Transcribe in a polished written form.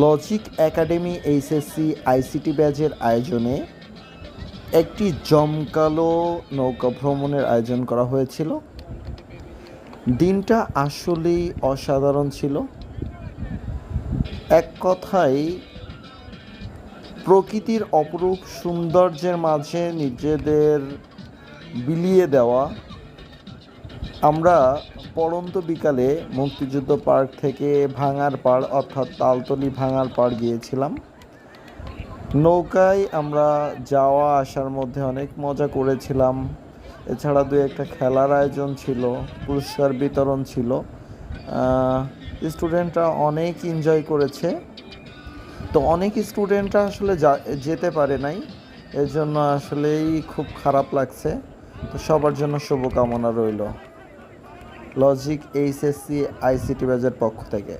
Logic academy HSC ICT ব্যাচের আয়োজনে একটি জমকালো নৌকা ভ্রমণের আয়োজন করা হয়েছিল। দিনটা আসলেই অসাধারণ ছিল। এক কথায় প্রকৃতির অপরূপ সৌন্দর্যের মাঝে নিজেদের বিলিয়ে দেওয়া। আমরা পড়ন্ত বিকালে মুক্তিযুদ্ধ পার্ক থেকে ভাঙার পাড় অর্থাৎ তালতলি ভাঙার পাড় গিয়েছিলাম। নৌকায় আমরা যাওয়া আসার মধ্যে অনেক মজা করেছিলাম। এছাড়া দু একটা খেলার আয়োজন ছিল, পুরস্কার বিতরণ ছিল। স্টুডেন্টরা অনেক এনজয় করেছে। তো অনেক স্টুডেন্টরা আসলে যেতে পারে নাই, এর জন্য আসলেই খুব খারাপ লাগছে। তো সবার জন্য শুভকামনা রইল লজিক এইচএসসি আইসিটি ব্যাচের পক্ষ থেকে।